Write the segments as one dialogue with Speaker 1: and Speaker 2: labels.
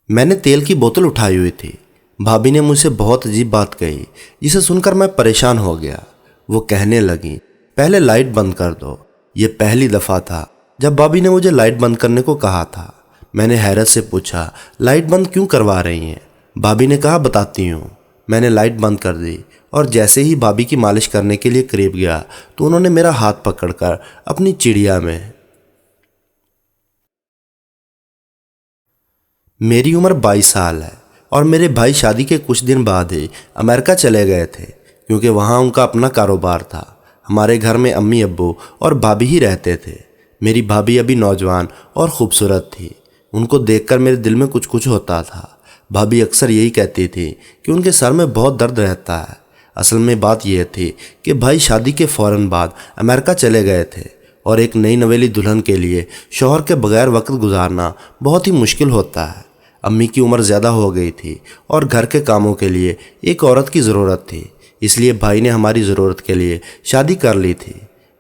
Speaker 1: میں نے تیل کی بوتل اٹھائی ہوئی تھی۔ بھابھی نے مجھ سے بہت عجیب بات کہی جسے سن کر میں پریشان ہو گیا۔ وہ کہنے لگیں، پہلے لائٹ بند کر دو۔ یہ پہلی دفعہ تھا جب بھابھی نے مجھے لائٹ بند کرنے کو کہا تھا۔ میں نے حیرت سے پوچھا، لائٹ بند کیوں کروا رہی ہیں؟ بھابھی نے کہا، بتاتی ہوں۔ میں نے لائٹ بند کر دی اور جیسے ہی بھابھی کی مالش کرنے کے لیے قریب گیا تو انہوں نے میرا ہاتھ پکڑ کر اپنی چڑیا میں۔ میری عمر 22 سال ہے اور میرے بھائی شادی کے کچھ دن بعد ہی امریکہ چلے گئے تھے کیونکہ وہاں ان کا اپنا کاروبار تھا۔ ہمارے گھر میں امی ابو اور بھابھی ہی رہتے تھے۔ میری بھابھی ابھی نوجوان اور خوبصورت تھی۔ ان کو دیکھ کر میرے دل میں کچھ ہوتا تھا۔ بھابھی اکثر یہی کہتی تھی کہ ان کے سر میں بہت درد رہتا ہے۔ اصل میں بات یہ تھی کہ بھائی شادی کے فوراً بعد امریکہ چلے گئے تھے اور ایک نئی نویلی دلہن کے لیے شوہر کے بغیر وقت گزارنا بہت ہی مشکل ہوتا ہے۔ امی کی عمر زیادہ ہو گئی تھی اور گھر کے کاموں کے لیے ایک عورت کی ضرورت تھی، اس لیے بھائی نے ہماری ضرورت کے لیے شادی کر لی تھی۔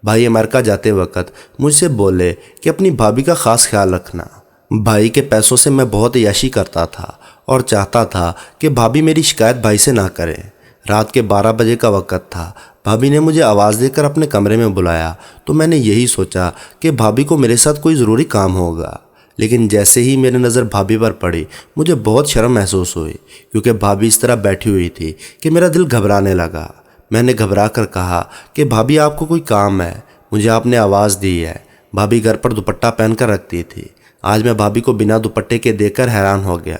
Speaker 1: بھائی امریکہ جاتے وقت مجھ سے بولے کہ اپنی بھابھی کا خاص خیال رکھنا۔ بھائی کے پیسوں سے میں بہت عیاشی کرتا تھا اور چاہتا تھا کہ بھابھی میری شکایت بھائی سے نہ کرے۔ رات کے 12 بجے کا وقت تھا۔ بھابھی نے مجھے آواز دے کر اپنے کمرے میں بلایا تو میں نے یہی سوچا کہ بھابھی کو میرے ساتھ کوئی ضروری کام ہوگا، لیکن جیسے ہی میری نظر بھابھی پر پڑی مجھے بہت شرم محسوس ہوئی کیونکہ بھابھی اس طرح بیٹھی ہوئی تھی کہ میرا دل گھبرانے لگا۔ میں نے گھبرا کر کہا کہ بھابھی آپ کو کوئی کام ہے؟ مجھے آپ نے آواز دی ہے۔ بھابھی گھر پر دوپٹہ پہن کر رکھتی تھی۔ آج میں بھابھی کو بنا دوپٹے کے دیکھ کر حیران ہو گیا۔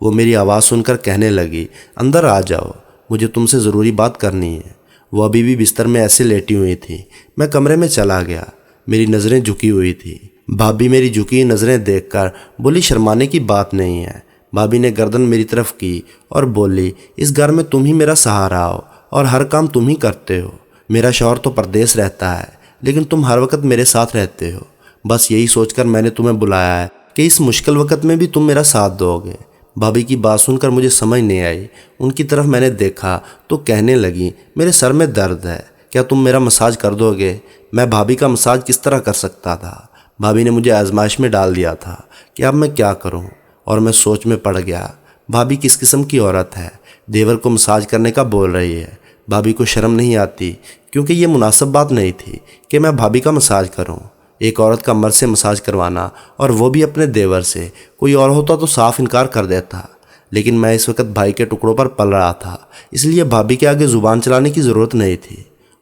Speaker 1: وہ میری آواز سن کر کہنے لگی، اندر آ جاؤ، مجھے تم سے ضروری بات کرنی ہے۔ وہ ابھی بھی بستر میں ایسے لیٹی ہوئی تھی۔ میں کمرے میں چلا گیا۔ میری نظریں جھکی ہوئی تھی۔ بھابھی میری جھکی نظریں دیکھ کر بولی، شرمانے کی بات نہیں ہے۔ بھابھی نے گردن میری طرف کی اور بولی، اس گھر میں تم ہی میرا سہارا ہو اور ہر کام تم ہی کرتے ہو۔ میرا شوہر تو پردیس رہتا ہے لیکن تم ہر وقت میرے ساتھ رہتے ہو۔ بس یہی سوچ کر میں نے تمہیں بلایا ہے کہ اس مشکل وقت میں بھی تم میرا ساتھ دو گے۔ بھابھی کی بات سن کر مجھے سمجھ نہیں آئی۔ ان کی طرف میں نے دیکھا تو کہنے لگی، میرے سر میں درد ہے، کیا تم میرا مساج کر دو گے؟ میں بھابھی کا مساج کس طرح کر سکتا تھا؟ بھابھی نے مجھے آزمائش میں ڈال دیا تھا کہ اب میں کیا کروں، اور میں سوچ میں پڑ گیا۔ بھابھی کس قسم کی عورت ہے؟ دیور کو مساج کرنے کا بول رہی ہے۔ بھابھی کو شرم نہیں آتی؟ کیونکہ یہ مناسب بات نہیں تھی کہ میں بھابھی کا مساج کروں۔ ایک عورت کا مرد سے مساج کروانا، اور وہ بھی اپنے دیور سے، کوئی اور ہوتا تو صاف انکار کر دیتا، لیکن میں اس وقت بھائی کے ٹکڑوں پر پل رہا تھا، اس لیے بھابھی کے آگے زبان چلانے کی ضرورت نہیں تھی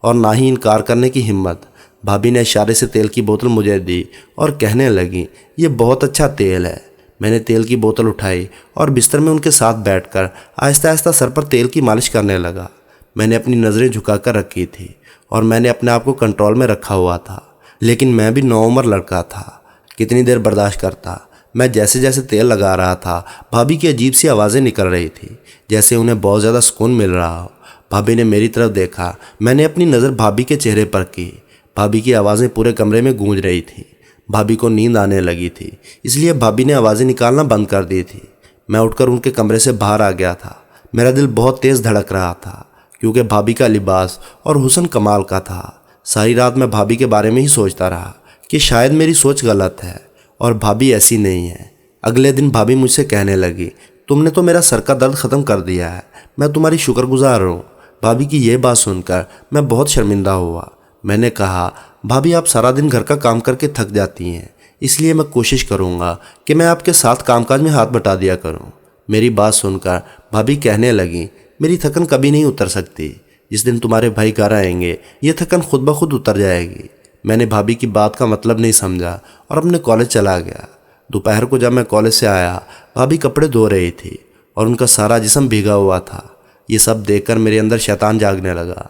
Speaker 1: اور نہ ہی انکار کرنے کی ہمت۔ بھابھی نے اشارے سے تیل کی بوتل مجھے دی اور کہنے لگی، یہ بہت اچھا تیل ہے۔ میں نے تیل کی بوتل اٹھائی اور بستر میں ان کے ساتھ بیٹھ کر آہستہ آہستہ سر پر تیل کی مالش کرنے لگا۔ میں نے اپنی نظریں جھکا کر رکھی تھی اور میں نے اپنے آپ کو کنٹرول میں رکھا ہوا تھا، لیکن میں بھی نوعمر لڑکا تھا، کتنی دیر برداشت کرتا۔ میں جیسے جیسے تیل لگا رہا تھا بھابھی کی عجیب سی آوازیں نکل رہی تھی، جیسے انہیں بہت زیادہ سکون مل رہا ہو۔ بھابھی نے میری طرف دیکھا، میں نے اپنی نظر بھابھی کے چہرے پر کی۔ بھابھی کی آوازیں پورے کمرے میں گونج رہی تھیں۔ بھابھی کو نیند آنے لگی تھی، اس لیے بھابھی نے آوازیں نکالنا بند کر دی تھی۔ میں اٹھ کر ان کے کمرے سے باہر آ گیا تھا۔ میرا دل بہت تیز دھڑک رہا تھا کیونکہ بھابھی کا لباس اور حسن کمال کا تھا۔ ساری رات میں بھابھی کے بارے میں ہی سوچتا رہا کہ شاید میری سوچ غلط ہے اور بھابھی ایسی نہیں ہے۔ اگلے دن بھابھی مجھ سے کہنے لگی، تم نے تو میرا سر کا درد ختم کر دیا ہے، میں تمہاری شکر گزار ہوں۔ بھابھی کی یہ بات سن کر میں بہت شرمندہ ہوا۔ میں نے کہا، بھابھی آپ سارا دن گھر کا کام کر کے تھک جاتی ہیں، اس لیے میں کوشش کروں گا کہ میں آپ کے ساتھ کام کاج میں ہاتھ بٹا دیا کروں۔ میری بات سن کر بھابھی کہنے لگی، میری تھکن کبھی نہیں اتر سکتی، جس دن تمہارے بھائی گھر آئیں گے یہ تھکن خود بخود اتر جائے گی۔ میں نے بھابھی کی بات کا مطلب نہیں سمجھا اور اپنے کالج چلا گیا۔ دوپہر کو جب میں کالج سے آیا، بھابھی کپڑے دھو رہی تھی اور ان کا سارا جسم بھیگا ہوا تھا۔ یہ سب دیکھ کر میرے اندر شیطان جاگنے لگا۔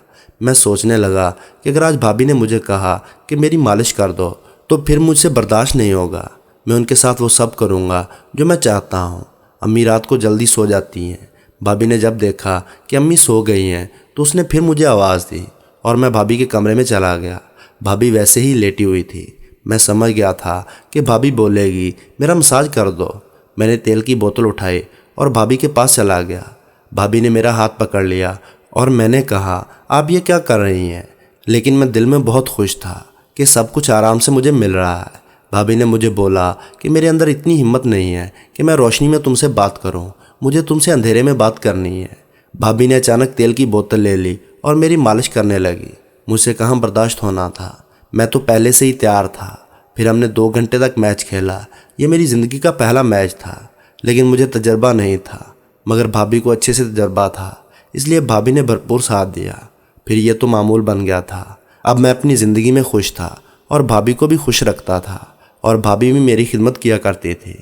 Speaker 1: میں سوچنے لگا کہ اگر آج بھابھی نے مجھے کہا کہ میری مالش کر دو تو پھر مجھ سے برداشت نہیں ہوگا۔ میں ان کے ساتھ وہ سب کروں گا جو میں چاہتا ہوں۔ امی رات کو جلدی سو جاتی ہیں۔ بھابھی نے جب دیکھا کہ امی سو گئی ہیں تو اس نے پھر مجھے آواز دی اور میں بھابھی کے کمرے میں چلا گیا۔ بھابھی ویسے ہی لیٹی ہوئی تھی۔ میں سمجھ گیا تھا کہ بھابھی بولے گی، میرا مساج کر دو۔ میں نے تیل کی بوتل اٹھائی اور بھابھی کے پاس چلا گیا۔ بھابھی نے میرا ہاتھ پکڑ لیا اور میں نے کہا، آپ یہ کیا کر رہی ہیں؟ لیکن میں دل میں بہت خوش تھا کہ سب کچھ آرام سے مجھے مل رہا ہے۔ بھابھی نے مجھے بولا کہ میرے اندر اتنی ہمت نہیں ہے کہ میں روشنی میں تم سے بات کروں، مجھے تم سے اندھیرے میں بات کرنی ہے۔ بھابھی نے اچانک تیل کی بوتل لے لی اور میری مالش کرنے لگی۔ مجھ سے کہاں برداشت ہونا تھا، میں تو پہلے سے ہی تیار تھا۔ پھر ہم نے 2 گھنٹے تک میچ کھیلا۔ یہ میری زندگی کا پہلا میچ تھا، لیکن مجھے تجربہ نہیں تھا، مگر بھابھی کو اچھے سے تجربہ تھا، اس لیے بھابھی نے بھرپور ساتھ دیا۔ پھر یہ تو معمول بن گیا تھا۔ اب میں اپنی زندگی میں خوش تھا اور بھابھی کو بھی خوش رکھتا تھا، اور بھابھی بھی میری خدمت کیا کرتی تھی۔